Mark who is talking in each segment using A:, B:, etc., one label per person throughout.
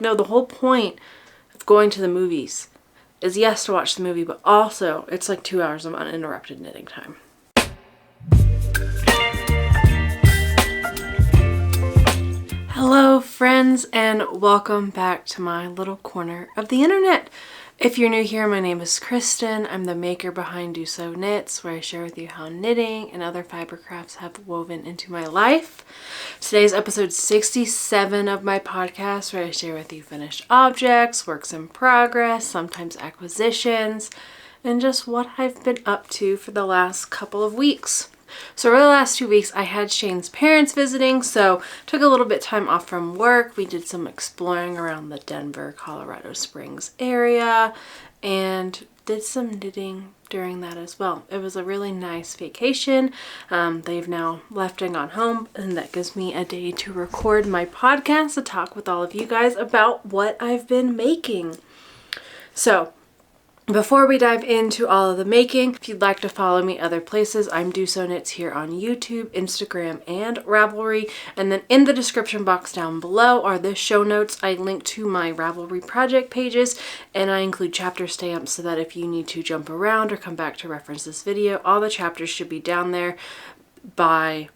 A: No, the whole point of going to the movies is, yes, to watch the movie, but also it's like 2 hours of uninterrupted knitting time. Hello friends, and welcome back to my little corner of the internet. If you're new here, my name is Kristen. I'm the maker behind DoSo Knits, where I share with you how knitting and other fiber crafts have woven into my life. Today's episode 67 of my podcast, where I share with you finished objects, works in progress, sometimes acquisitions, and just what I've been up to for the last couple of weeks. So over the last 2 weeks, I had Shane's parents visiting, so took a little bit time off from work. We did some exploring around the Denver, Colorado Springs area and did some knitting during that as well. It was a really nice vacation. They've now left and gone home, and that gives me a day to record my podcast to talk with all of you guys about what I've been making. So before we dive into all of the making, if you'd like to follow me other places, I'm DoSo Knits here on YouTube, Instagram, and Ravelry. And then in the description box down below are the show notes. I link to my Ravelry project pages, and I include chapter stamps so that if you need to jump around or come back to reference this video, all the chapters should be down there by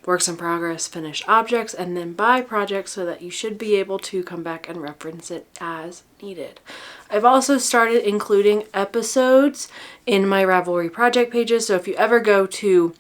A: works in progress, finished objects, and then by project, so that you should be able to come back and reference it as needed. I've also started including episodes in my Ravelry project pages, so if you ever go to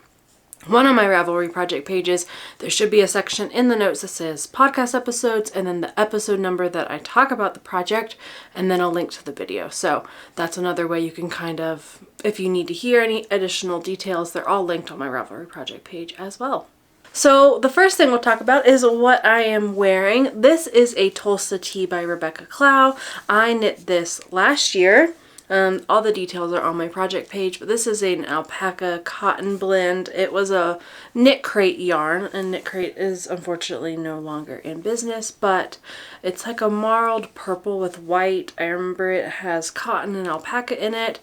A: one of my Ravelry project pages, there should be a section in the notes that says podcast episodes, and then the episode number that I talk about the project, and then a link to the video. So that's another way you can kind of, if you need to hear any additional details, they're all linked on my Ravelry project page as well. So the first thing we'll talk about is what I am wearing. This is a Tulsa tee by Rebecca Clow. I knit this last year. All the details are on my project page, but this is an alpaca cotton blend. It was a Knit Crate yarn, and Knit Crate is unfortunately no longer in business, but it's like a marled purple with white. I remember it has cotton and alpaca in it.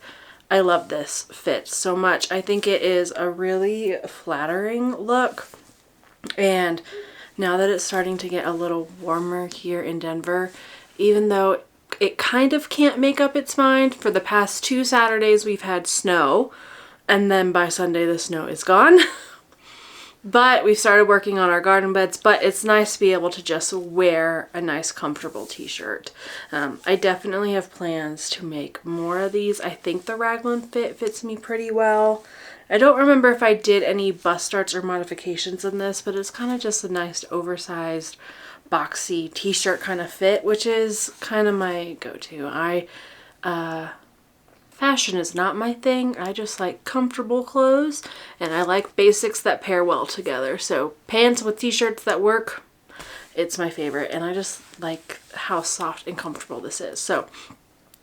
A: I love this fit so much. I think it is a really flattering look. And now that it's starting to get a little warmer here in Denver, even though it kind of can't make up its mind, for the past 2 Saturdays we've had snow, and then by Sunday the snow is gone. But we've started working on our garden beds, but it's nice to be able to just wear a nice comfortable t-shirt. I definitely have plans to make more of these. I think the raglan fit fits me pretty well. I don't remember if I did any bust starts or modifications in this, but it's kind of just a nice oversized boxy t-shirt kind of fit, which is kind of my go-to. Fashion is not my thing. I just like comfortable clothes, and I like basics that pair well together. So pants with t-shirts that work, it's my favorite, and I just like how soft and comfortable this is. So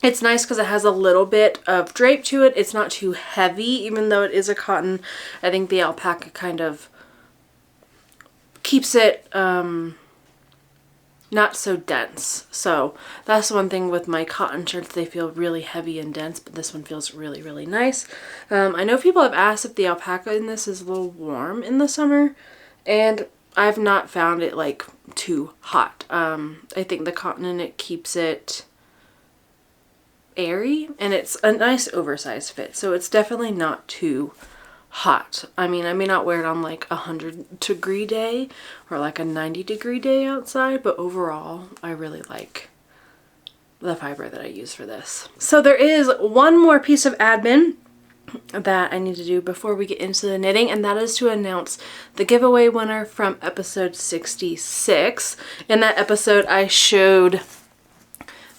A: it's nice because it has a little bit of drape to it. It's not too heavy, even though it is a cotton. I think the alpaca kind of keeps it not so dense. So that's one thing with my cotton shirts. They feel really heavy and dense, but this one feels really, really nice. I know people have asked if the alpaca in this is a little warm in the summer, and I've not found it like too hot. I think the cotton in it keeps it airy, and it's a nice oversized fit, so it's definitely not too hot. I mean, I may not wear it on like a 100-degree day or like a 90-degree day outside, but overall I really like the fiber that I use for this. So there is one more piece of admin that I need to do before we get into the knitting, and that is to announce the giveaway winner from episode 66. In that episode I showed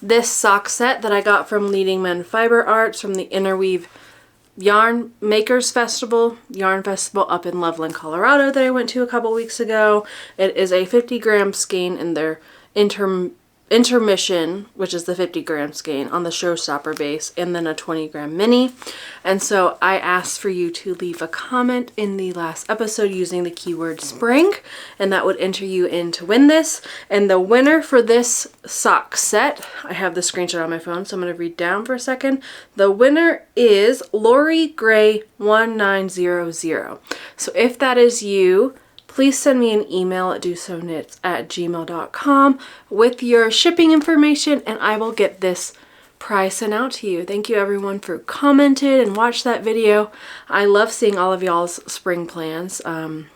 A: this sock set that I got from Leading Men Fiber Arts from the Interweave Yarn Makers Festival, Yarn Festival up in Loveland, Colorado that I went to a couple weeks ago. It is a 50-gram skein in their intermission, which is the 50-gram skein on the showstopper base, and then a 20-gram mini. And so I asked for you to leave a comment in the last episode using the keyword spring, and that would enter you in to win this. And the winner for this sock set, I have the screenshot on my phone, so I'm going to read down for a second. The winner is Lori Gray 1900. So if that is you, please send me an email at dosoknits@gmail.com with your shipping information, and I will get this prize sent out to you. Thank you everyone for commented and watched that video. I love seeing all of y'all's spring plans. I'm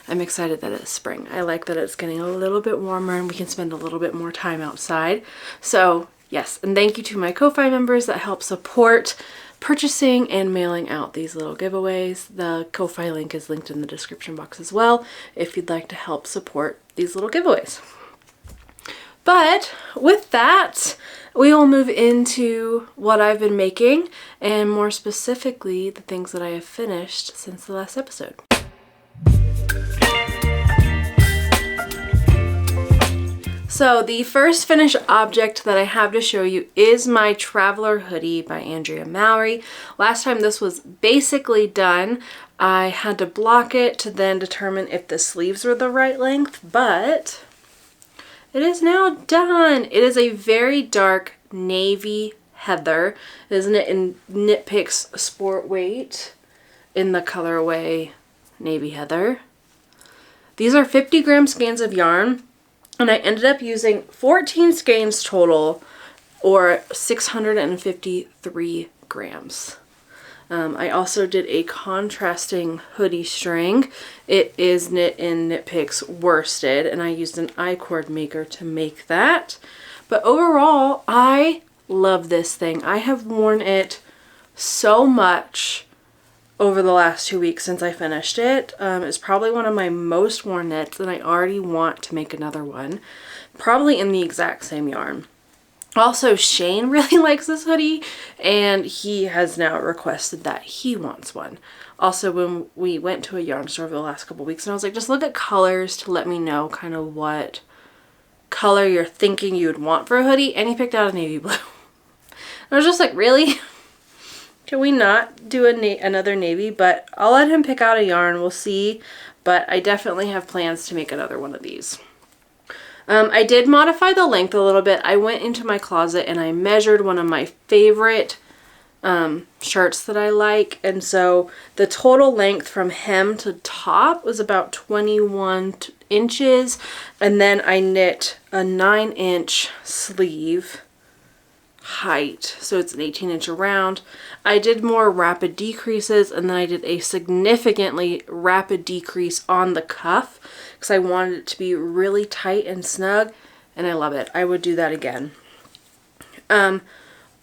A: excited that it's spring. I like that it's getting a little bit warmer and we can spend a little bit more time outside. So yes, and thank you to my Ko-Fi members that help support purchasing and mailing out these little giveaways. The Ko-Fi link is linked in the description box as well if you'd like to help support these little giveaways. But with that, we will move into what I've been making, and more specifically, the things that I have finished since the last episode. So the first finished object that I have to show you is my Traveler hoodie by Andrea Mowry. Last time this was basically done, I had to block it to then determine if the sleeves were the right length, but it is now done. It is a very dark navy heather. Isn't it in Knit Picks Sport Weight in the colorway navy heather? These are 50 gram skeins of yarn, and I ended up using 14 skeins total, or 653 grams. I also did a contrasting hoodie string. It is knit in Knit Picks Worsted, and I used an I-cord maker to make that. But overall, I love this thing. I have worn it so much over the last 2 weeks since I finished it. It's probably one of my most worn knits, and I already want to make another one, probably in the exact same yarn. Also, Shane really likes this hoodie, and he has now requested that he wants one. Also, when we went to a yarn store over the last couple weeks, and I was like, just look at colors to let me know kind of what color you're thinking you would want for a hoodie, and he picked out a navy blue. I was just like, really? Can we not do another navy? But I'll let him pick out a yarn. We'll see, but I definitely have plans to make another one of these. I did modify the length a little bit. I went into my closet and I measured one of my favorite shirts that I like, and so the total length from hem to top was about 21 inches, and then I knit a 9-inch sleeve height, so it's an 18-inch around. I did more rapid decreases, and then I did a significantly rapid decrease on the cuff because I wanted it to be really tight and snug, and I love it. I would do that again.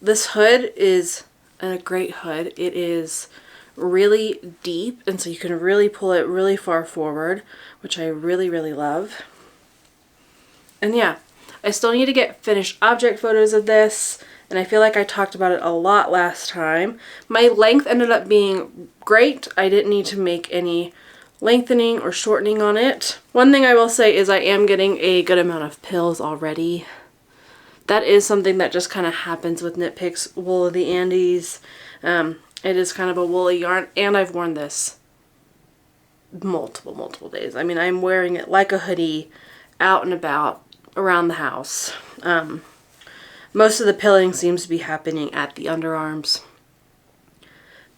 A: This hood is a great hood. It is really deep, and so you can really pull it really far forward, which I really, really love. And yeah, I still need to get finished object photos of this, and I feel like I talked about it a lot last time. My length ended up being great. I didn't need to make any lengthening or shortening on it. One thing I will say is I am getting a good amount of pills already. That is something that just kind of happens with Knit Picks Wool of the Andes. It is kind of a woolly yarn, and I've worn this multiple days. I mean, I'm wearing it like a hoodie out and about around the house. Most of the pilling seems to be happening at the underarms,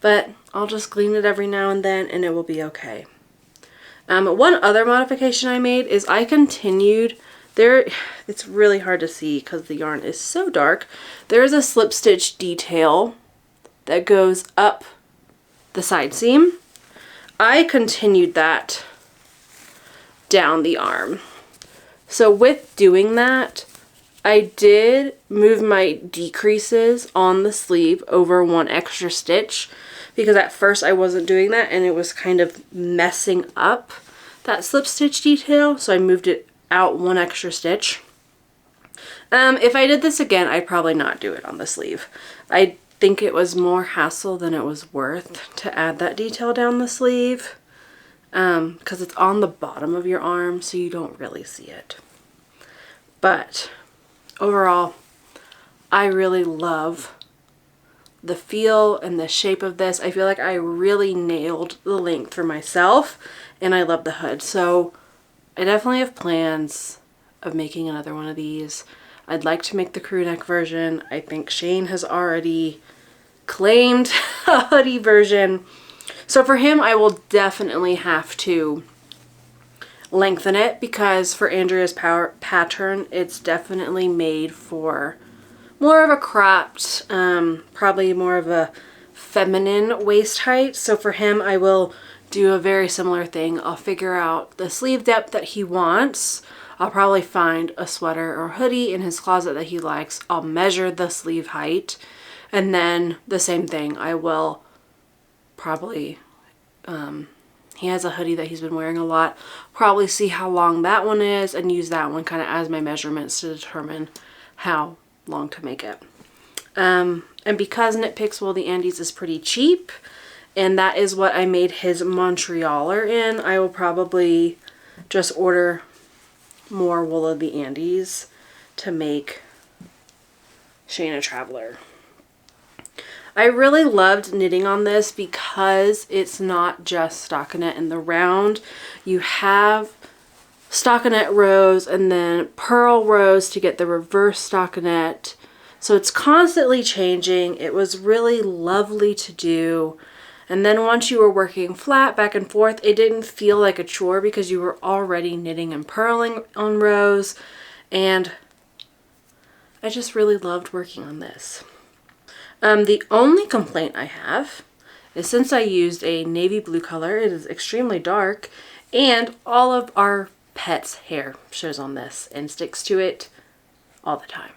A: but I'll just clean it every now and then and it will be okay. One other modification I made is I continued there. It's really hard to see because the yarn is so dark. There is a slip stitch detail that goes up the side seam. I continued that down the arm. So with doing that, I did move my decreases on the sleeve over one extra stitch, because at first I wasn't doing that and it was kind of messing up that slip stitch detail, so I moved it out one extra stitch. If I did this again, I'd probably not do it on the sleeve. I think it was more hassle than it was worth to add that detail down the sleeve, because it's on the bottom of your arm, so you don't really see it. But overall, I really love the feel and the shape of this. I feel like I really nailed the length for myself, and I love the hood. So I definitely have plans of making another one of these. I'd like to make the crew neck version. I think Shane has already claimed a hoodie version. So for him, I will definitely have to lengthen it, because for Andrea's pattern, it's definitely made for more of a cropped, probably more of a feminine waist height. So for him, I will do a very similar thing. I'll figure out the sleeve depth that he wants. I'll probably find a sweater or hoodie in his closet that he likes. I'll measure the sleeve height, and then the same thing. I will probably, he has a hoodie that he's been wearing a lot. Probably see how long that one is and use that one kind of as my measurements to determine how long to make it. And because Knit Picks Wool the Andes is pretty cheap, and that is what I made his Montrealer in, I will probably just order more Wool of the Andes to make Shane a Traveler. I really loved knitting on this because it's not just stockinette in the round. You have stockinette rows and then purl rows to get the reverse stockinette. So it's constantly changing. It was really lovely to do. And then once you were working flat back and forth, it didn't feel like a chore because you were already knitting and purling on rows. And I just really loved working on this. The only complaint I have is since I used a navy blue color, it is extremely dark, and all of our pet's hair shows on this and sticks to it all the time.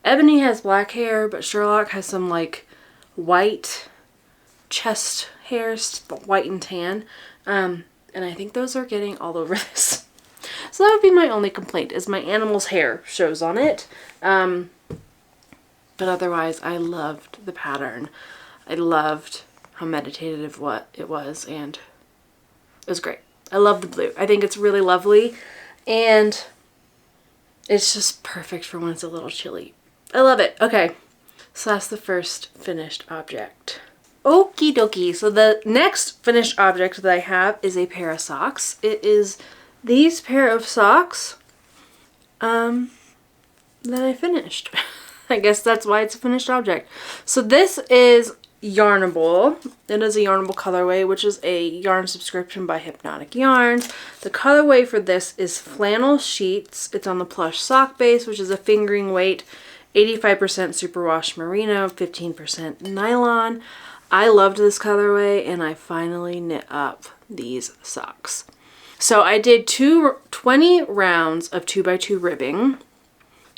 A: Ebony has black hair, but Sherlock has some like white chest hairs, white and tan, and I think those are getting all over this. So that would be my only complaint, is my animal's hair shows on it. But otherwise, I loved the pattern. I loved how meditative it was, and it was great. I love the blue. I think it's really lovely, and it's just perfect for when it's a little chilly. I love it. Okay, so that's the first finished object. Okie dokie. So the next finished object that I have is a pair of socks. It is these pair of socks that I finished. I guess that's why it's a finished object. So this is Yarnable. It is a Yarnable colorway, which is a yarn subscription by Hypnotic Yarns. The colorway for this is Flannel Sheets. It's on the plush sock base, which is a fingering weight, 85% superwash merino, 15% nylon. I loved this colorway, and I finally knit up these socks. So I did 20 rounds of 2x2 ribbing,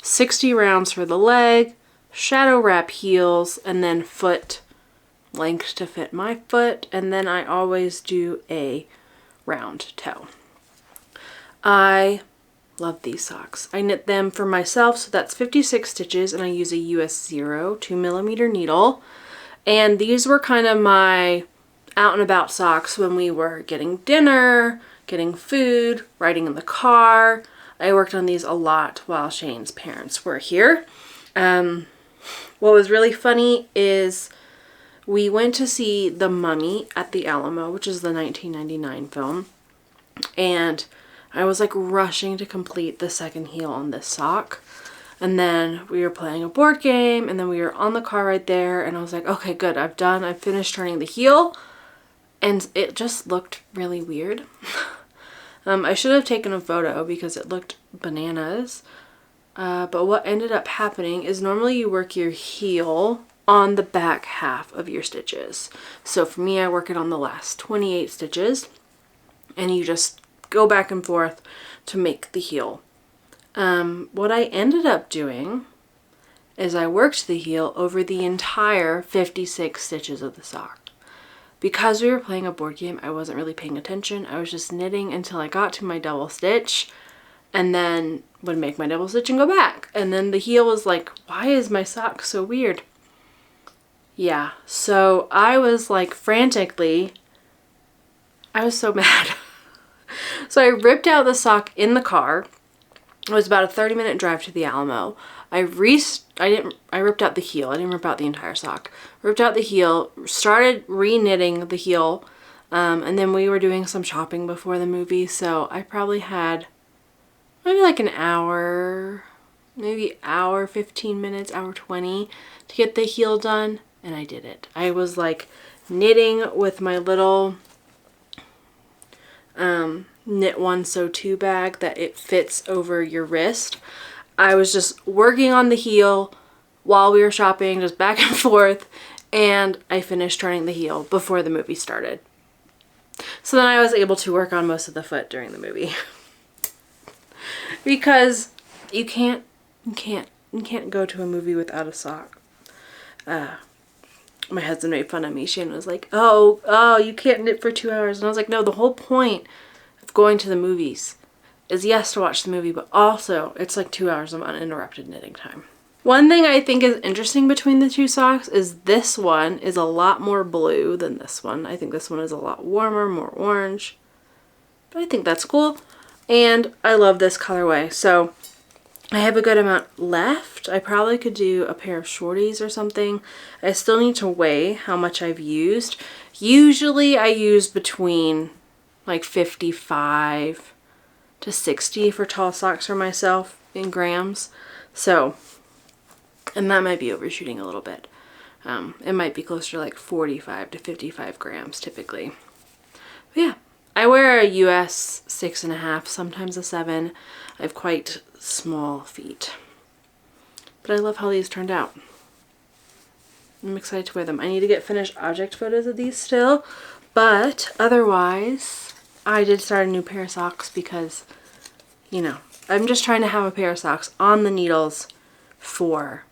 A: 60 rounds for the leg, shadow wrap heels, and then foot length to fit my foot, and then I always do a round toe. I love these socks. I knit them for myself, so that's 56 stitches, and I use a US 0 2mm needle. And these were kind of my out and about socks when we were getting dinner, getting food, riding in the car. I worked on these a lot while Shane's parents were here. What was really funny is we went to see The Mummy at the Alamo, which is the 1999 film. And I was like rushing to complete the second heel on this sock. And then we were playing a board game, and then we were on the car right there, and I was like, okay, good, I've finished turning the heel. And it just looked really weird. I should have taken a photo because it looked bananas. But what ended up happening is normally you work your heel on the back half of your stitches. So for me, I work it on the last 28 stitches, and you just go back and forth to make the heel. What I ended up doing is I worked the heel over the entire 56 stitches of the sock. Because we were playing a board game, I wasn't really paying attention. I was just knitting until I got to my double stitch, and then would make my double stitch and go back. And then the heel was like, why is my sock so weird? Yeah, so I was like frantically, I was so mad. So I ripped out the sock in the car. It was about a 30-minute drive to the Alamo. I ripped out the heel. I didn't rip out the entire sock. Ripped out the heel, started re-knitting the heel, and then we were doing some shopping before the movie, so I probably had maybe like an hour, maybe hour, 15 minutes, hour 20 to get the heel done, and I did it. I was like knitting with my little knit one sew two bag that it fits over your wrist. I was just working on the heel while we were shopping, just back and forth, and I finished turning the heel before the movie started. So then I was able to work on most of the foot during the movie. Because you can't go to a movie without a sock. My husband made fun of me. Shannon was like, oh, you can't knit for 2 hours. And I was like, no, the whole point of going to the movies is, yes, to watch the movie, but also it's like 2 hours of uninterrupted knitting time. One thing I think is interesting between the two socks is this one is a lot more blue than this one. I think this one is a lot warmer, more orange. But I think that's cool. And I love this colorway. So I have a good amount left. I probably could do a pair of shorties or something. I still need to weigh how much I've used. Usually I use between like 55 to 60 for tall socks for myself in grams. So, and that might be overshooting a little bit. It might be closer to like 45 to 55 grams typically. But yeah, I wear a US 6.5, sometimes a 7. I have quite small feet. But I love how these turned out. I'm excited to wear them. I need to get finished object photos of these still, but otherwise I did start a new pair of socks because, you know, I'm just trying to have a pair of socks on the needles for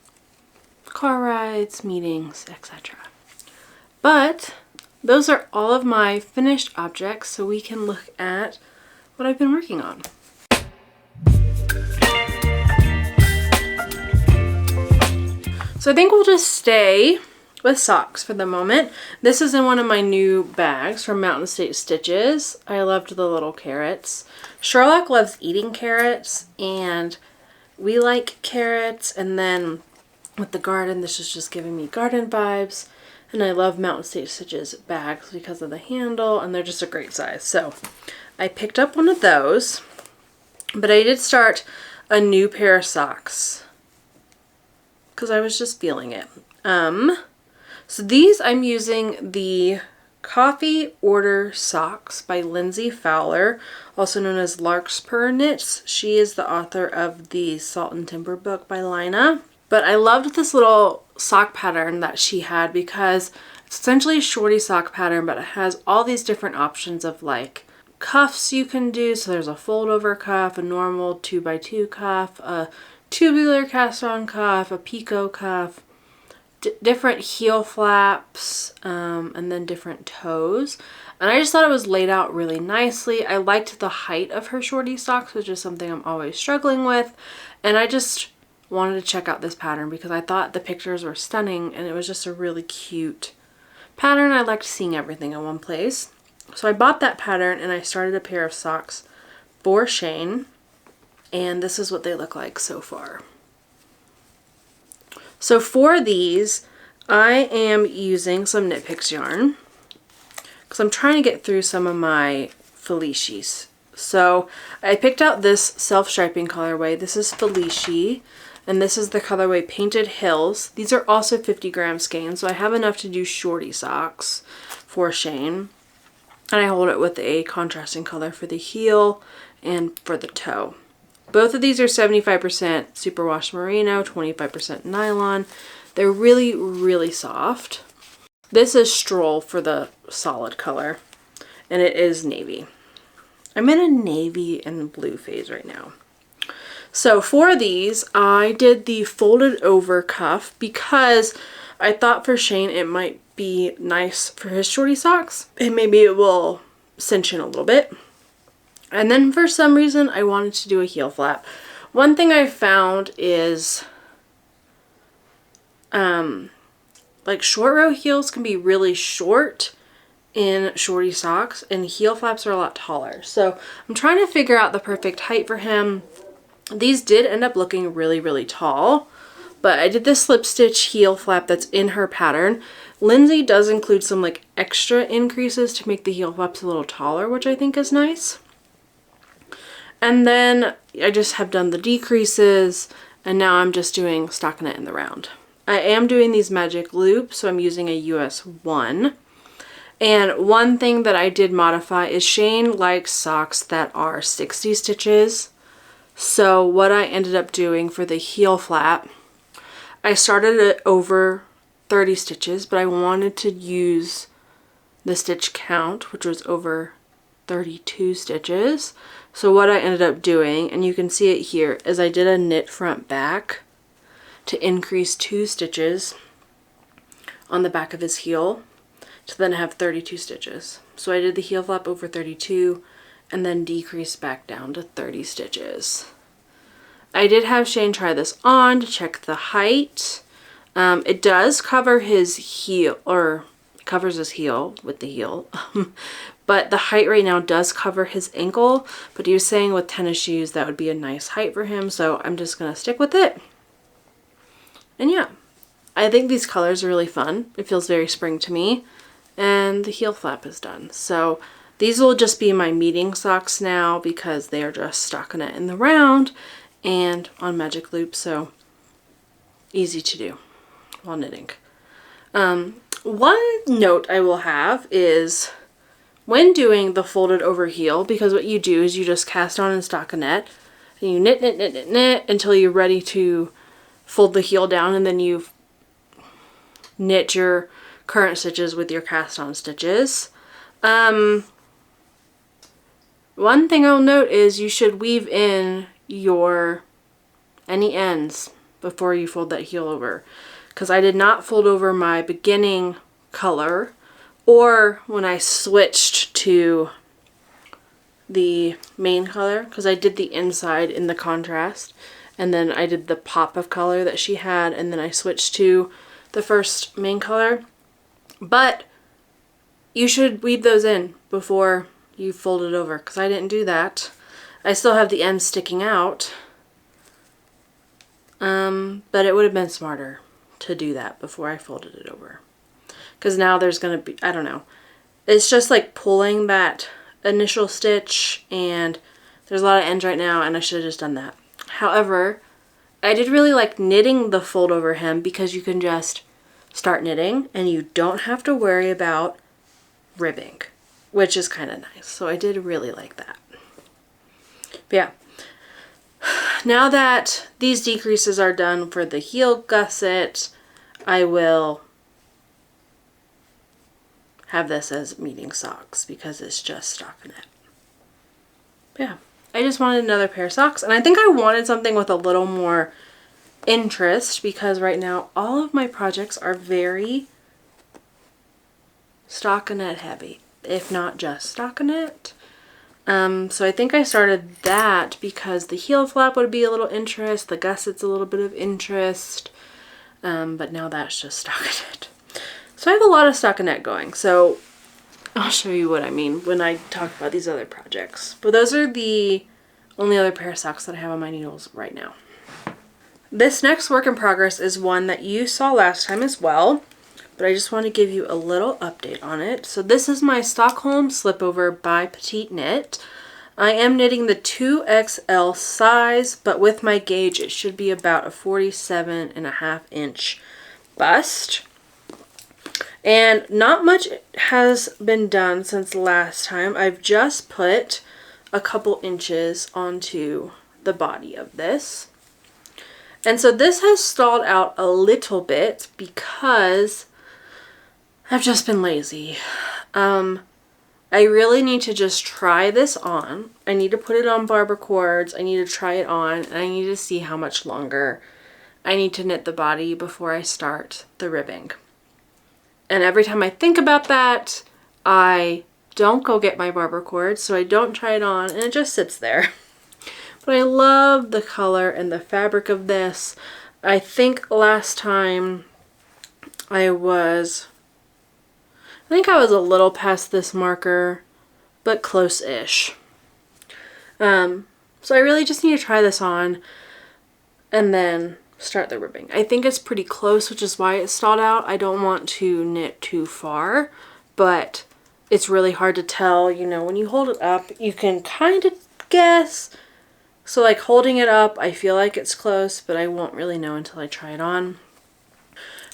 A: car rides, meetings, etc. But those are all of my finished objects, so we can look at what I've been working on. So I think we'll just stay with socks for the moment. This is in one of my new bags from Mountain State Stitches. I loved the little carrots. Sherlock loves eating carrots, and we like carrots, and then with the garden, this is just giving me garden vibes. And I love Mountain State Stitches bags because of the handle, and they're just a great size. So I picked up one of those, but I did start a new pair of socks because I was just feeling it. So these, I'm using the Coffee Order Socks by Lindsay Fowler, also known as Larkspur Knits. She is the author of the Salt and Timber book by Lina. But I loved this little sock pattern that she had because it's essentially a shorty sock pattern, but it has all these different options of like cuffs you can do. So there's a fold over cuff, a normal 2x2 cuff, a tubular cast on cuff, a picot cuff, different heel flaps, and then different toes. And I just thought it was laid out really nicely. I liked the height of her shorty socks, which is something I'm always struggling with. And I just wanted to check out this pattern because I thought the pictures were stunning, and it was just a really cute pattern. I liked seeing everything in one place. So I bought that pattern and I started a pair of socks for Shane, and this is what they look like so far. So for these, I am using some Knit Picks yarn because I'm trying to get through some of my Felicis. So I picked out this self-striping colorway. This is Felici. And this is the colorway Painted Hills. These are also 50 gram skeins, so I have enough to do shorty socks for Shane. And I hold it with a contrasting color for the heel and for the toe. Both of these are 75% superwash merino, 25% nylon. They're really, really soft. This is Stroll for the solid color, and it is navy. I'm in a navy and blue phase right now. So for these, I did the folded over cuff because I thought for Shane it might be nice for his shorty socks, and maybe it will cinch in a little bit. And then for some reason, I wanted to do a heel flap. One thing I found is like short row heels can be really short in shorty socks, and heel flaps are a lot taller. So I'm trying to figure out the perfect height for him. These did end up looking really, really tall, but I did this slip stitch heel flap that's in her pattern. Lindsay does include some like extra increases to make the heel flaps a little taller, which I think is nice. And then I just have done the decreases, and now I'm just doing stockinette in the round. I am doing these magic loops, so I'm using a US 1. And one thing that I did modify is Shane likes socks that are 60 stitches. So what I ended up doing for the heel flap, I started it over 30 stitches, but I wanted to use the stitch count, which was over 32 stitches. So what I ended up doing, and you can see it here, is I did a knit front back to increase 2 stitches on the back of his heel to then have 32 stitches. So I did the heel flap over 32 and then decreased back down to 30 stitches. I did have Shane try this on to check the height. It does cover his heel, or covers his heel with the heel. But the height right now does cover his ankle, but he was saying with tennis shoes that would be a nice height for him, so I'm just gonna stick with it. And yeah, I think these colors are really fun. It feels very spring to me, and the heel flap is done. So these will just be my meeting socks now because they are just stockinette in the round and on magic loop, so easy to do while knitting. One note I will have is when doing the folded over heel, because what you do is you just cast on in stockinette and you knit, knit, knit, knit, knit until you're ready to fold the heel down, and then you knit your current stitches with your cast on stitches. One thing I'll note is you should weave in any ends before you fold that heel over, because I did not fold over my beginning color or when I switched to the main color, because I did the inside in the contrast and then I did the pop of color that she had, and then I switched to the first main color. But you should weave those in before you fold it over, because I didn't do that. I still have the ends sticking out, but it would have been smarter to do that before I folded it over, because now there's gonna be, I don't know, it's just like pulling that initial stitch, and there's a lot of ends right now, and I should have just done that. However, I did really like knitting the fold over hem because you can just start knitting and you don't have to worry about ribbing, which is kind of nice. So I did really like that. But yeah, now that these decreases are done for the heel gusset, I will have this as meeting socks because it's just stockinette. Yeah, I just wanted another pair of socks, and I think I wanted something with a little more interest because right now all of my projects are very stockinette heavy, if not just stockinette. So I think I started that because the heel flap would be a little interest, the gusset's a little bit of interest, but now that's just stockinette. So I have a lot of stockinette going, so I'll show you what I mean when I talk about these other projects. But those are the only other pair of socks that I have on my needles right now. This next work in progress is one that you saw last time as well, but I just want to give you a little update on it. So this is my Stockholm Slipover by Petite Knit. I am knitting the 2XL size, but with my gauge it should be about a 47.5 inch bust. And not much has been done since last time. I've just put a couple inches onto the body of this. And so this has stalled out a little bit because I've just been lazy. I really need to just try this on. I need to put it on barber cords. I need to try it on, and I need to see how much longer I need to knit the body before I start the ribbing. And every time I think about that, I don't go get my barber cord, so I don't try it on, and it just sits there. But I love the color and the fabric of this. I think last time I was a little past this marker, but close-ish. So I really just need to try this on and then start the ribbing. I think it's pretty close, which is why it stalled out. I don't want to knit too far, but it's really hard to tell. You know, when you hold it up, you can kind of guess. So like holding it up, I feel like it's close, but I won't really know until I try it on.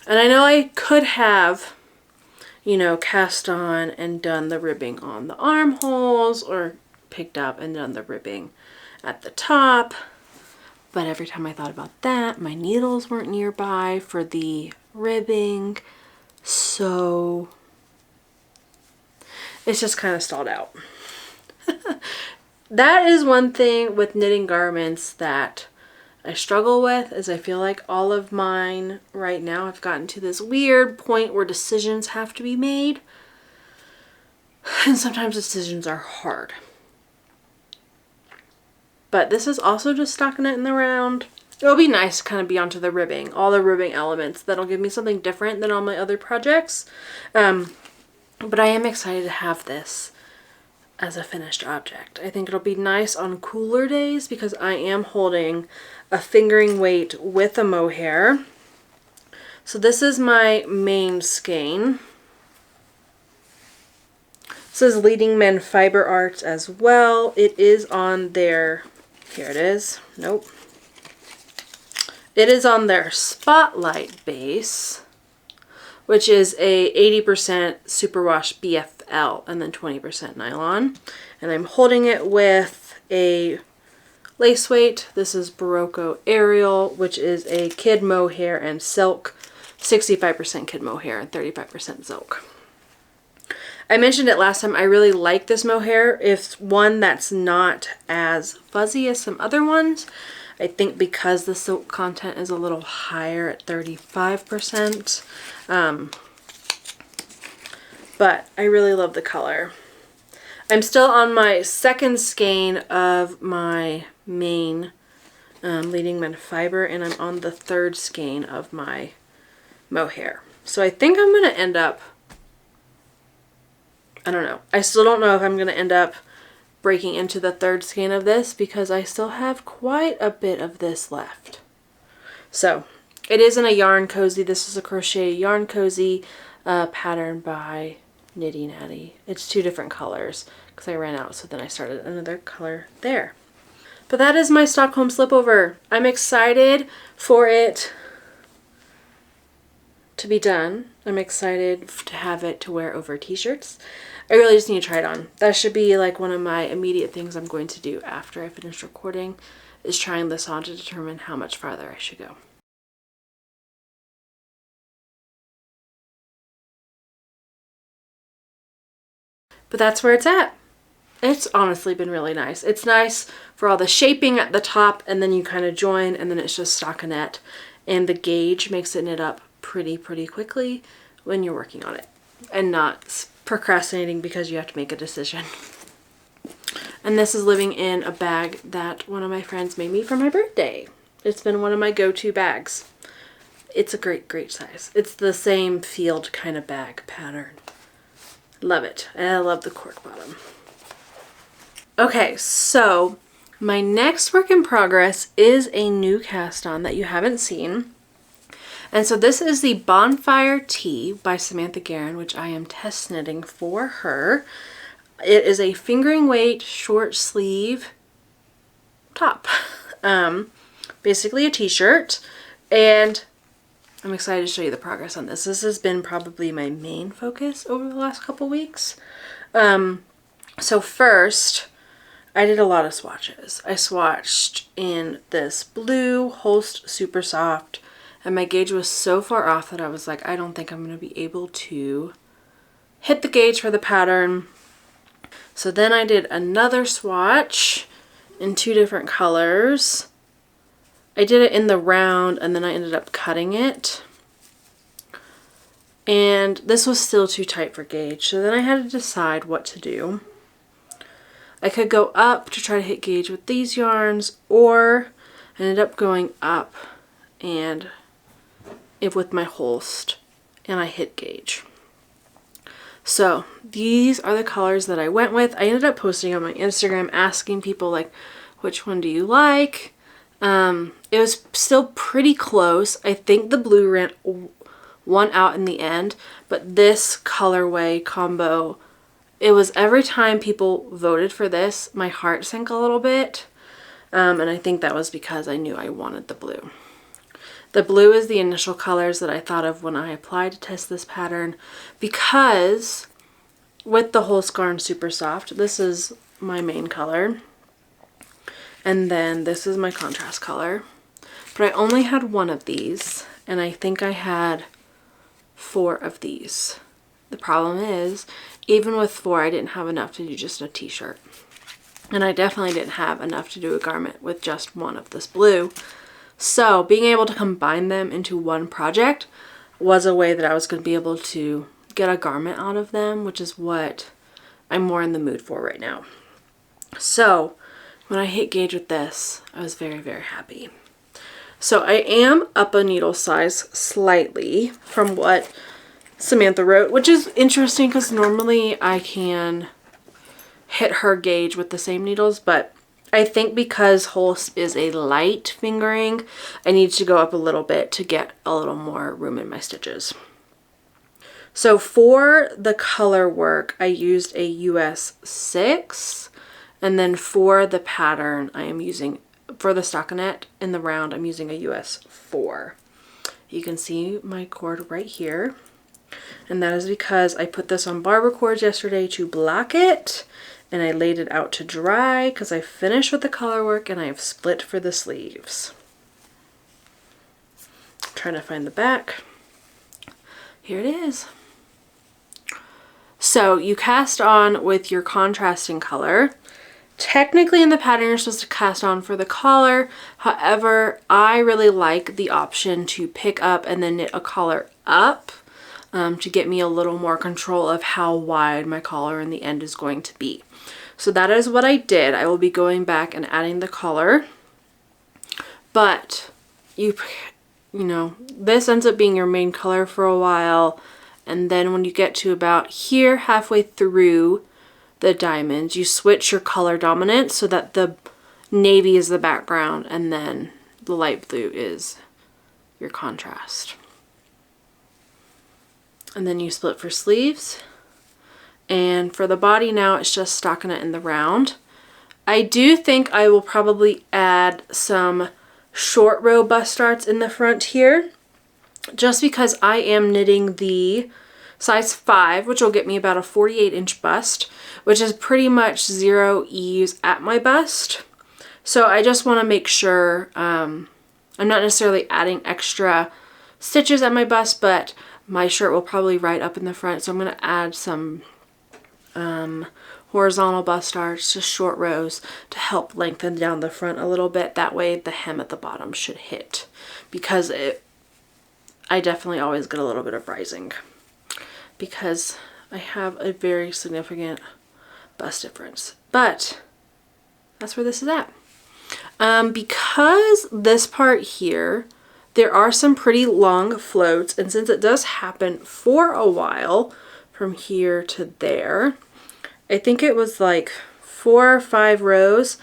A: And I know I could have you know, cast on and done the ribbing on the armholes, or picked up and done the ribbing at the top. But every time I thought about that, my needles weren't nearby for the ribbing, so it's just kind of stalled out. That is one thing with knitting garments that I struggle with, is I feel like all of mine right now have gotten to this weird point where decisions have to be made, and sometimes decisions are hard. But this is also just stockinette in the round. It'll be nice to kind of be onto the ribbing, all the ribbing elements. That'll give me something different than all my other projects. But I am excited to have this as a finished object. I think it'll be nice on cooler days because I am holding a fingering weight with a mohair. So this is my main skein. This is Leading Men Fiber Arts as well. It is on their, here it is, nope. It is on their Spotlight base, which is a 80% superwash BFL and then 20% nylon. And I'm holding it with a lace weight. This is Barocco Ariel, which is a kid mohair and silk, 65% kid mohair and 35% silk. I mentioned it last time, I really like this mohair. It's one that's not as fuzzy as some other ones. I think because the silk content is a little higher at 35%. But I really love the color. I'm still on my second skein of my main Leading Men fiber, and I'm on the third skein of my mohair. So I think I'm going to end up, I don't know. I still don't know if I'm going to end up breaking into the third skein of this because I still have quite a bit of this left. So it is in a yarn cozy. This is a crochet yarn cozy pattern by Knitty Natty. It's two different colors because I ran out, so then I started another color there. But that is my Stockholm Slipover. I'm excited for it to be done. I'm excited to have it to wear over t-shirts. I really just need to try it on. That should be like one of my immediate things I'm going to do after I finish recording, is trying this on to determine how much farther I should go. But that's where it's at. It's honestly been really nice. It's nice for all the shaping at the top, and then you kind of join, and then it's just stockinette. And the gauge makes it knit up pretty quickly when you're working on it, and not procrastinating because you have to make a decision. And this is living in a bag that one of my friends made me for my birthday. It's been one of my go-to bags. It's a great size. It's the same field kind of bag pattern. Love it. And I love the cork bottom. Okay, so my next work in progress is a new cast on that you haven't seen. And so this is the Bonfire Tee by Samantha Guerin, which I am test knitting for her. It is a fingering weight short sleeve top. Basically a t-shirt, and I'm excited to show you the progress on this. This has been probably my main focus over the last couple weeks. So first, I did a lot of swatches. I swatched in this blue Holst Super Soft, and my gauge was so far off that I was like, I don't think I'm going to be able to hit the gauge for the pattern. So then I did another swatch in two different colors. I did it in the round, and then I ended up cutting it. And this was still too tight for gauge, so then I had to decide what to do. I could go up to try to hit gauge with these yarns, or I ended up going up and with my Holst, and I hit gauge. So these are the colors that I went with. I ended up posting on my Instagram asking people like, which one do you like? It was still pretty close. I think the blue ran one out in the end, but this colorway combo, it was every time people voted for this, my heart sank a little bit. And I think that was because I knew I wanted the blue. The blue is the initial colors that I thought of when I applied to test this pattern, because with the whole Scarn Super Soft, this is my main color, and then this is my contrast color. But I only had one of these, and I think I had 4 of these. The problem is, even with 4, I didn't have enough to do just a t-shirt. And I definitely didn't have enough to do a garment with just one of this blue. So being able to combine them into one project was a way that I was going to be able to get a garment out of them, which is what I'm more in the mood for right now. So when I hit gauge with this, I was very, very happy. So I am up a needle size slightly from what Samantha wrote, which is interesting because normally I can hit her gauge with the same needles, but I think because Holst is a light fingering, I need to go up a little bit to get a little more room in my stitches. So for the color work, I used a US 6, and then for the pattern, I am using, for the stockinette in the round, I'm using a US 4. You can see my cord right here, and that is because I put this on barber cords yesterday to block it, and I laid it out to dry because I finished with the color work and I have split for the sleeves. I'm trying to find the back. Here it is. So you cast on with your contrasting color. Technically in the pattern you're supposed to cast on for the collar. However, I really like the option to pick up and then knit a collar up to get me a little more control of how wide my collar in the end is going to be. So that is what I did. I will be going back and adding the collar. But you know, this ends up being your main color for a while. And then when you get to about here, halfway through the diamonds, you switch your color dominance so that the navy is the background and then the light blue is your contrast. And then you split for sleeves. And for the body now, it's just stockinette in the round. I do think I will probably add some short row bust darts in the front here, just because I am knitting the size 5, which will get me about a 48-inch bust, which is pretty much 0 ease at my bust. So I just want to make sure I'm not necessarily adding extra stitches at my bust, but my shirt will probably ride up in the front. So I'm going to add some horizontal bust darts, just short rows, to help lengthen down the front a little bit. That way the hem at the bottom should hit, because I definitely always get a little bit of rising because I have a very significant bust difference. But that's where this is at. Because this part here, there are some pretty long floats, and since it does happen for a while from here to there, I think it was like 4 or 5 rows.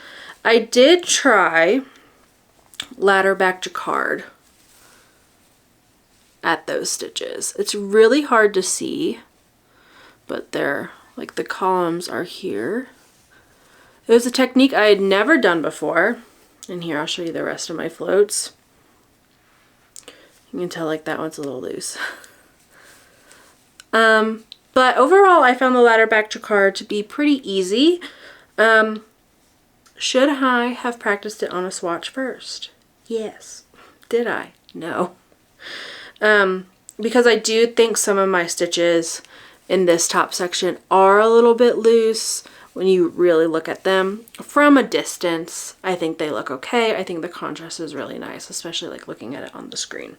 A: I did try ladder back jacquard at those stitches. It's really hard to see, but they're like the columns are here. It was a technique I had never done before. And here, I'll show you the rest of my floats. You can tell like that one's a little loose. But overall, I found the ladder back jacquard to be pretty easy. Should I have practiced it on a swatch first? Yes. Did I? No. Because I do think some of my stitches in this top section are a little bit loose when you really look at them. From a distance, I think they look okay. I think the contrast is really nice, especially like looking at it on the screen.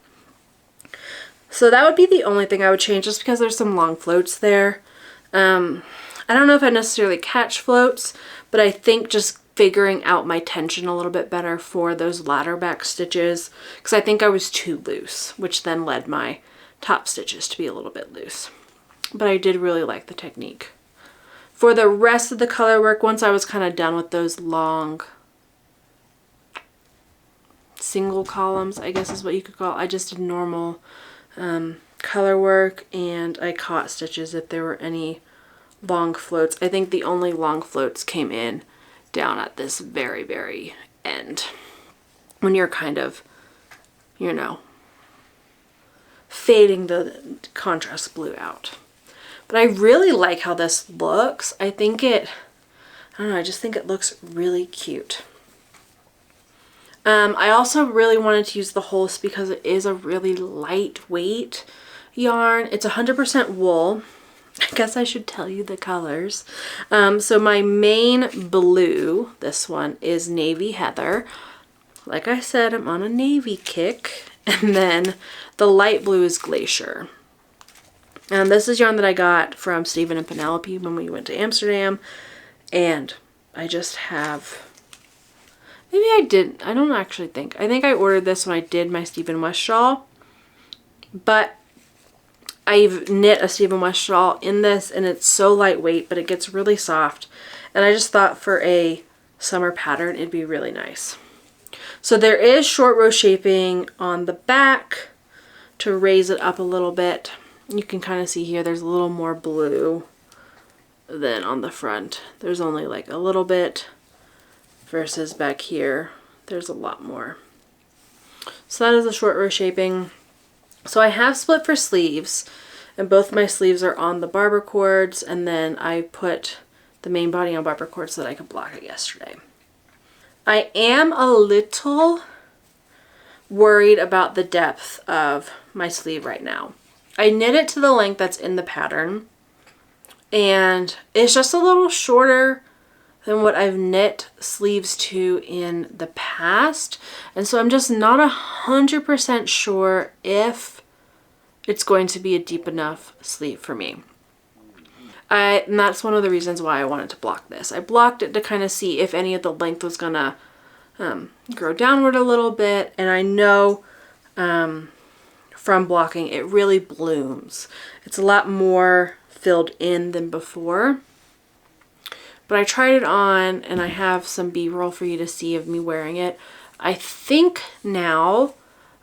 A: So that would be the only thing I would change, just because there's some long floats there. I don't know if I necessarily catch floats, but I think just figuring out my tension a little bit better for those ladder back stitches, because I think I was too loose, which then led my top stitches to be a little bit loose. But I did really like the technique. For the rest of the color work, once I was kind of done with those long single columns, I guess is what you could call it, I just did normal color work, and I caught stitches if there were any long floats. I think the only long floats came in down at this very, very end, when you're kind of, you know, fading the contrast blue out. But I really like how this looks. I don't know, I just think it looks really cute. I also really wanted to use the Hulse because it is a really lightweight yarn. It's 100% wool. I guess I should tell you the colors. So my main blue, this one, is Navy Heather. Like I said, I'm on a navy kick. And then the light blue is Glacier. And this is yarn that I got from Stephen and Penelope when we went to Amsterdam. And I just have... Maybe I didn't. I don't actually think. I think I ordered this when I did my Stephen West shawl. But I've knit a Stephen West shawl in this, and it's so lightweight, but it gets really soft. And I just thought for a summer pattern, it'd be really nice. So there is short row shaping on the back to raise it up a little bit. You can kind of see here there's a little more blue than on the front. There's only like a little bit versus back here there's a lot more. So that is the short row shaping. So I have split for sleeves, and both my sleeves are on the barber cords, and then I put the main body on barber cords so that I could block it yesterday. I am a little worried about the depth of my sleeve right now. I knit it to the length that's in the pattern, and it's just a little shorter than what I've knit sleeves to in the past. And so I'm just not 100% sure if it's going to be a deep enough sleeve for me. And that's one of the reasons why I wanted to block this. I blocked it to kind of see if any of the length was gonna grow downward a little bit. And I know from blocking, it really blooms. It's a lot more filled in than before. But I tried it on, and I have some B-roll for you to see of me wearing it. I think now,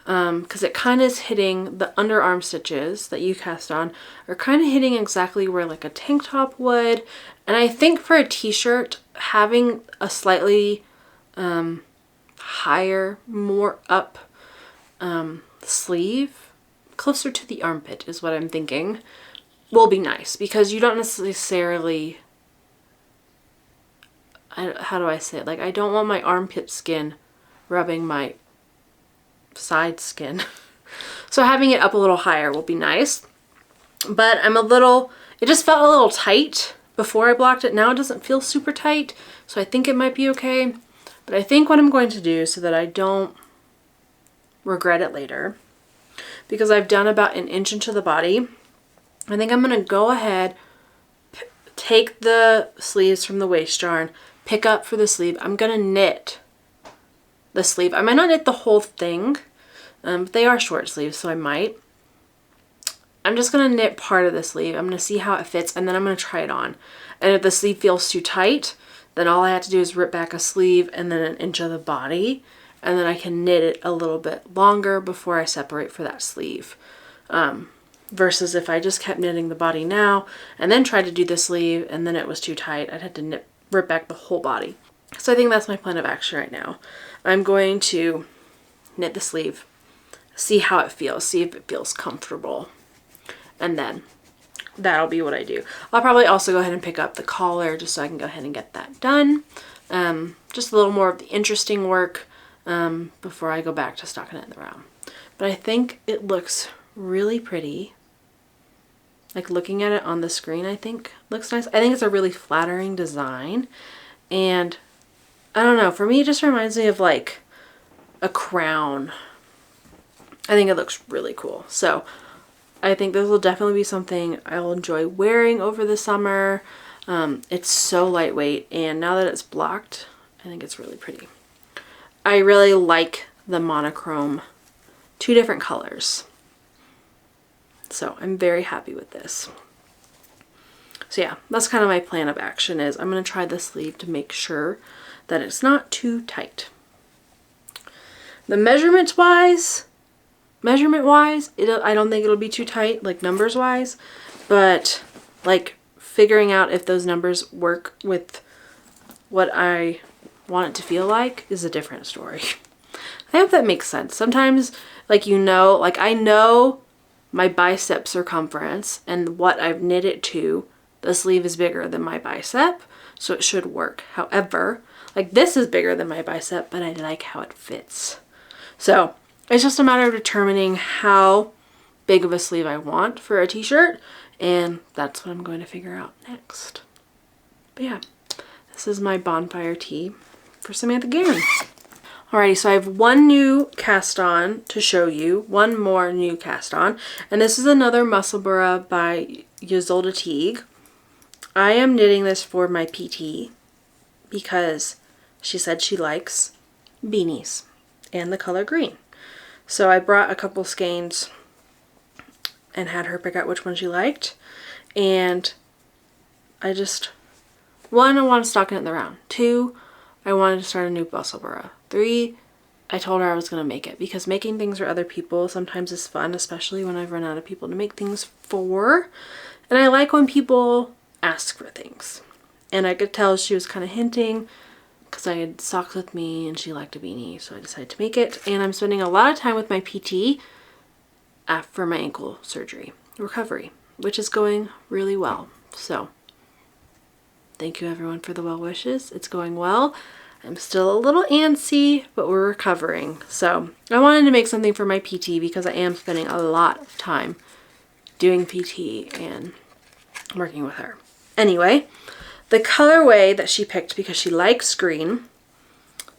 A: because it kind of is hitting the underarm stitches that you cast on, are kind of hitting exactly where like a tank top would. And I think for a t-shirt, having a slightly higher, more up sleeve, closer to the armpit is what I'm thinking, will be nice. Because you don't necessarily... how do I say it? Like, I don't want my armpit skin rubbing my side skin. So having it up a little higher will be nice. But it just felt a little tight before I blocked it. Now it doesn't feel super tight, so I think it might be okay. But I think what I'm going to do, so that I don't regret it later, because I've done about an inch into the body, I think I'm going to go ahead, take the sleeves from the waist yarn, pick up for the sleeve. I'm going to knit the sleeve. I might not knit the whole thing, but they are short sleeves, so I might. I'm just going to knit part of the sleeve. I'm going to see how it fits, and then I'm going to try it on. And if the sleeve feels too tight, then all I have to do is rip back a sleeve and then an inch of the body, and then I can knit it a little bit longer before I separate for that sleeve. Versus if I just kept knitting the body now and then tried to do the sleeve and then it was too tight, I'd have to rip back the whole body. So I think that's my plan of action right now. I'm going to knit the sleeve, see how it feels, see if it feels comfortable, and then that'll be what I do. I'll probably also go ahead and pick up the collar just so I can go ahead and get that done. Just a little more of the interesting work before I go back to stocking it in the round. But I think it looks really pretty. Like, looking at it on the screen, I think looks nice. I think it's a really flattering design, and I don't know, for me it just reminds me of like a crown. I think it looks really cool. So I think this will definitely be something I'll enjoy wearing over the summer. It's so lightweight, and now that it's blocked, I think it's really pretty. I really like the monochrome, 2 different colors. So I'm very happy with this. So yeah, that's kind of my plan of action. Is I'm going to try the sleeve to make sure that it's not too tight. The measurement wise, I don't think it'll be too tight, like numbers wise, but like figuring out if those numbers work with what I want it to feel like is a different story. I hope that makes sense. Sometimes, like, I know my bicep circumference and what I've knit it to, the sleeve is bigger than my bicep, so it should work. However, like this is bigger than my bicep, but I like how it fits. So it's just a matter of determining how big of a sleeve I want for a t-shirt, and that's what I'm going to figure out next. But yeah, this is my Bonfire tee for Samantha Guerin. Alrighty, so I have one new cast on to show you, one more new cast on, and this is another Musselburgh by Ysolda Teague. I am knitting this for my PT because she said she likes beanies and the color green. So I brought a couple skeins and had her pick out which one she liked, and I just, one, I want to stockinette in the round. 2, I wanted to start a new Musselburgh. 3, I told her I was going to make it because making things for other people sometimes is fun, especially when I've run out of people to make things for. And I like when people ask for things. And I could tell she was kind of hinting because I had socks with me and she liked a beanie, so I decided to make it. And I'm spending a lot of time with my PT after my ankle surgery recovery, which is going really well. So thank you everyone for the well wishes. It's going well. I'm still a little antsy, but we're recovering. So I wanted to make something for my PT because I am spending a lot of time doing PT and working with her. Anyway, the colorway that she picked, because she likes green,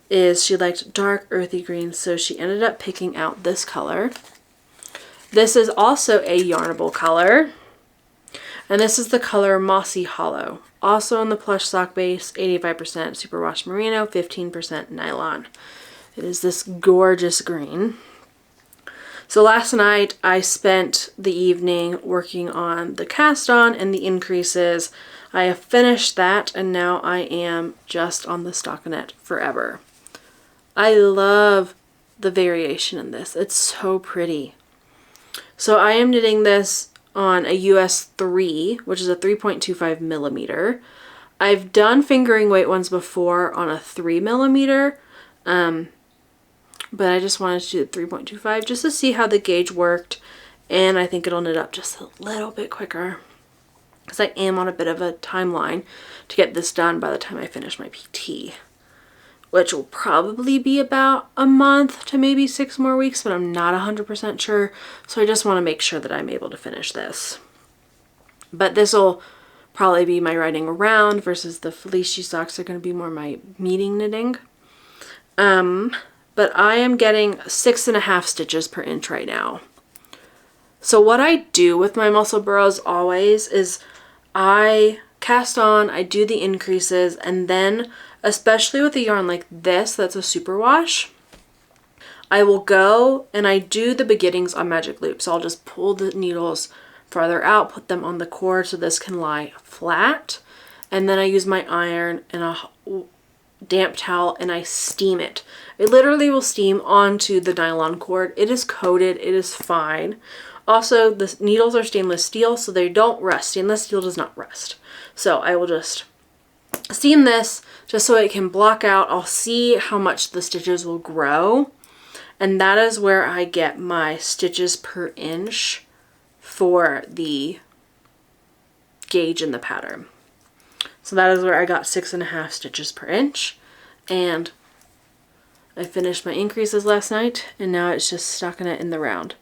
A: is she liked dark earthy green, so she ended up picking out this color. This is also a yarnable color, and this is the color Mossy Hollow. Also on the plush sock base, 85% superwash merino, 15% nylon. It is this gorgeous green. So last night I spent the evening working on the cast on and the increases. I have finished that, and now I am just on the stockinette forever. I love the variation in this. It's so pretty. So I am knitting this on a US 3, which is a 3.25 millimeter. I've done fingering weight ones before on a 3 millimeter, but I just wanted to do the 3.25 just to see how the gauge worked, and I think it'll knit up just a little bit quicker because I am on a bit of a timeline to get this done by the time I finish my PT, which will probably be about a month to maybe 6 more weeks, but I'm not 100% sure. So I just want to make sure that I'm able to finish this. But this will probably be my riding around versus the Felici socks are going to be more my meeting knitting. But I am getting 6.5 stitches per inch right now. So what I do with my Musselburghs always is I cast on, I do the increases, and then especially with a yarn like this that's a superwash, I will go and I do the beginnings on magic loop. So I'll just pull the needles farther out, put them on the cord so this can lie flat, and then I use my iron and a damp towel and I steam it. It literally will steam onto the nylon cord. It is coated, it is fine. Also, the needles are stainless steel, so they don't rust. Stainless steel does not rust. So I will just steam this just so it can block out. I'll see how much the stitches will grow, and that is where I get my stitches per inch for the gauge in the pattern. So that is where I got 6.5 stitches per inch, and I finished my increases last night, and now it's just stockinette in the round.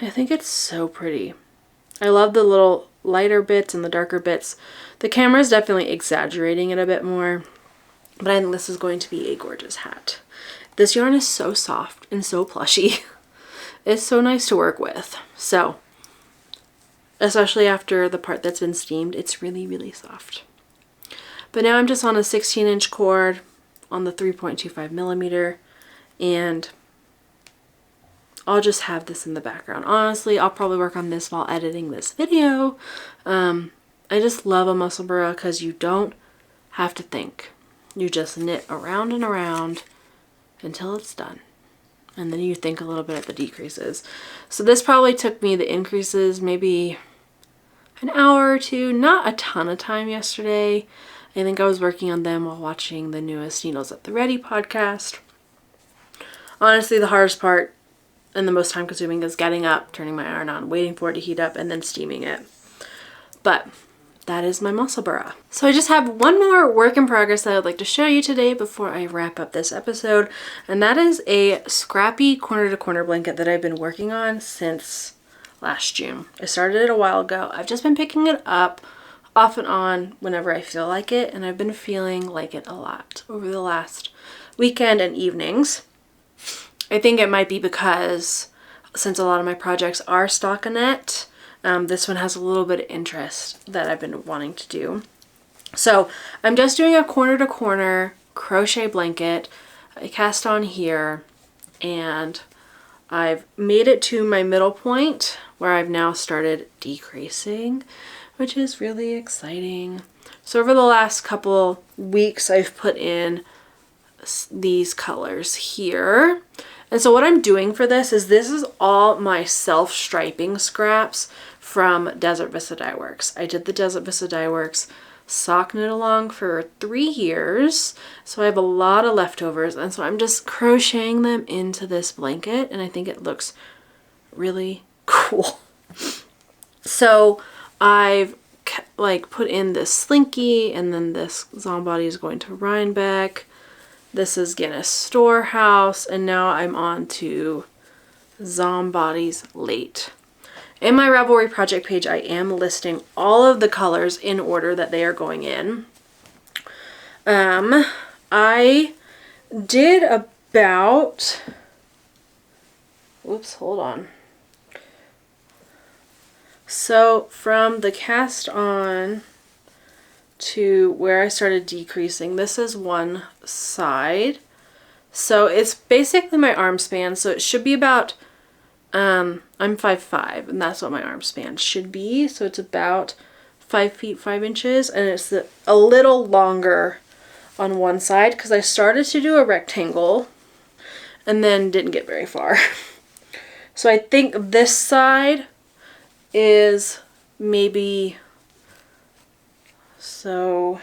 A: I think it's so pretty. I love the little lighter bits and the darker bits. The camera is definitely exaggerating it a bit more, but I think this is going to be a gorgeous hat. This yarn is so soft and so plushy. It's so nice to work with. So, especially after the part that's been steamed, it's really, really soft. But now I'm just on a 16-inch cord on the 3.25 millimeter, and I'll just have this in the background. Honestly, I'll probably work on this while editing this video. I just love a Musselburgh because you don't have to think. You just knit around and around until it's done. And then you think a little bit at the decreases. So this probably took me the increases maybe an hour or two, not a ton of time yesterday. I think I was working on them while watching the newest Needles at the Ready podcast. Honestly, the hardest part and the most time consuming is getting up, turning my iron on, waiting for it to heat up, and then steaming it. But that is my Musselburgh. So I just have one more work in progress that I'd like to show you today before I wrap up this episode. And that is a Scrappy corner to corner blanket that I've been working on since last June. I started it a while ago. I've just been picking it up off and on whenever I feel like it. And I've been feeling like it a lot over the last weekend and evenings. I think it might be because since a lot of my projects are stockinette, this one has a little bit of interest that I've been wanting to do. So I'm just doing a corner to corner crochet blanket. I cast on here and I've made it to my middle point where I've now started decreasing, which is really exciting. So over the last couple weeks, I've put in these colors here. And so what I'm doing for this is all my self-striping scraps from Desert Vista Dye Works. I did the Desert Vista Dye Works sock knit along for 3 years. So I have a lot of leftovers. And so I'm just crocheting them into this blanket. And I think it looks really cool. So I've like put in this slinky, and then this zombody is going to Rhinebeck. This is Guinness Storehouse, and now I'm on to Zombody's Late. In my Ravelry project page, I am listing all of the colors in order that they are going in. I did about, whoops, hold on. So from the cast on to where I started decreasing, this is one side. So it's basically my arm span. So it should be about, I'm 5'5", and that's what my arm span should be. So it's about 5 feet 5 inches, and it's a little longer on one side because I started to do a rectangle and then didn't get very far. So I think this side is maybe, so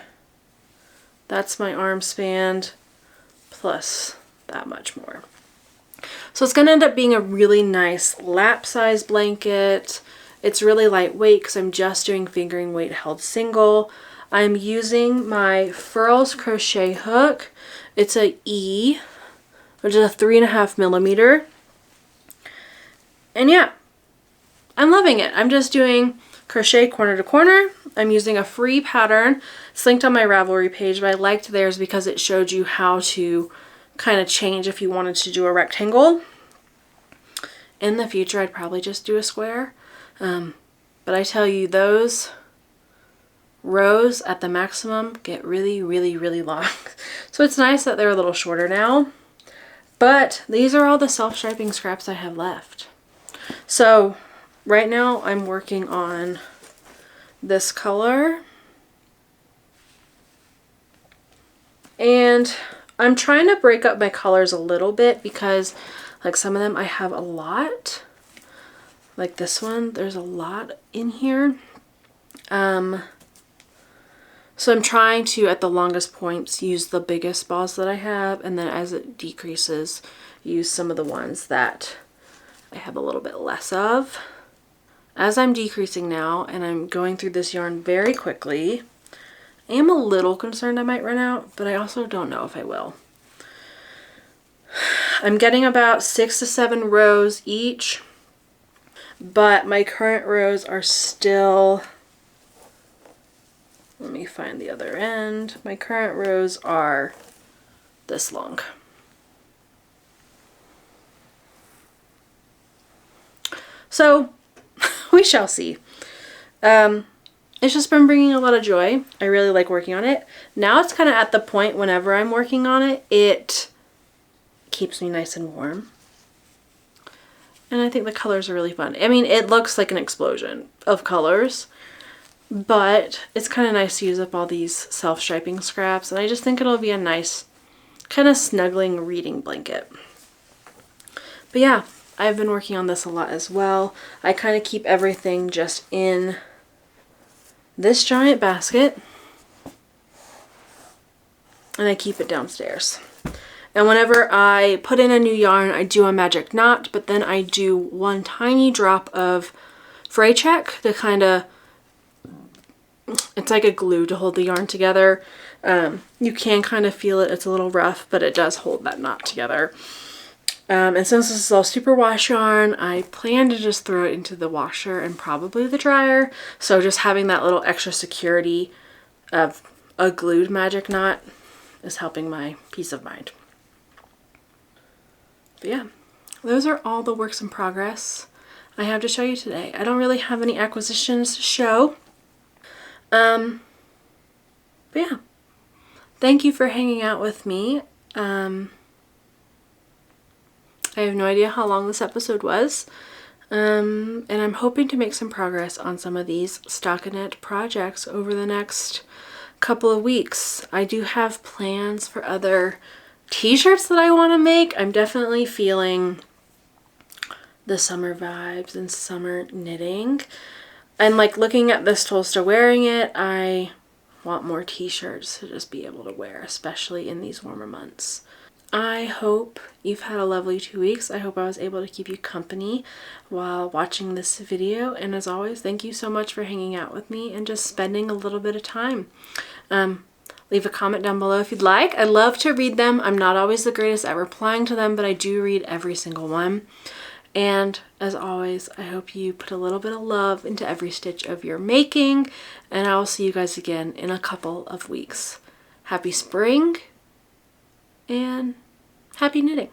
A: that's my arm span plus that much more. So it's going to end up being a really nice lap size blanket. It's really lightweight because I'm just doing fingering weight held single. I'm using my Furls crochet hook. It's a E, which is a 3.5 millimeter. And yeah, I'm loving it. I'm just doing crochet corner to corner. I'm using a free pattern. It's linked on my Ravelry page, but I liked theirs because it showed you how to kind of change if you wanted to do a rectangle. In the future, I'd probably just do a square. But I tell you, those rows at the maximum get really, really, really long. So it's nice that they're a little shorter now. But these are all the self-striping scraps I have left. So right now I'm working on this color. And I'm trying to break up my colors a little bit because like some of them I have a lot. Like this one, there's a lot in here. So I'm trying to, at the longest points, use the biggest balls that I have, and then as it decreases, use some of the ones that I have a little bit less of. As I'm decreasing now, and I'm going through this yarn very quickly, I am a little concerned I might run out, but I also don't know if I will. I'm getting about 6 to 7 rows each, but my current rows are still, let me find the other end. My current rows are this long. So we shall see. It's just been bringing a lot of joy. I really like working on it. Now it's kind of at the point whenever I'm working on it, it keeps me nice and warm. And I think the colors are really fun. I mean, it looks like an explosion of colors, but it's kind of nice to use up all these self-striping scraps. And I just think it'll be a nice kind of snuggling reading blanket. But yeah, I've been working on this a lot as well. I kind of keep everything just in this giant basket, and I keep it downstairs. And whenever I put in a new yarn, I do a magic knot, but then I do one tiny drop of fray check to kind of, it's like a glue to hold the yarn together. You can kind of feel it. It's a little rough, but it does hold that knot together. And since this is all superwash yarn, I plan to just throw it into the washer and probably the dryer. So just having that little extra security of a glued magic knot is helping my peace of mind. But yeah, those are all the works in progress I have to show you today. I don't really have any acquisitions to show. But yeah, thank you for hanging out with me. I have no idea how long this episode was, and I'm hoping to make some progress on some of these stockinette projects over the next couple of weeks. I do have plans for other t-shirts that I want to make. I'm definitely feeling the summer vibes and summer knitting, and like looking at this Tolsta wearing it, I want more t-shirts to just be able to wear, especially in these warmer months. I hope you've had a lovely 2 weeks. I hope I was able to keep you company while watching this video. And as always, thank you so much for hanging out with me and just spending a little bit of time. Leave a comment down below if you'd like. I love to read them. I'm not always the greatest at replying to them, but I do read every single one. And as always, I hope you put a little bit of love into every stitch of your making. And I will see you guys again in a couple of weeks. Happy spring. And happy knitting.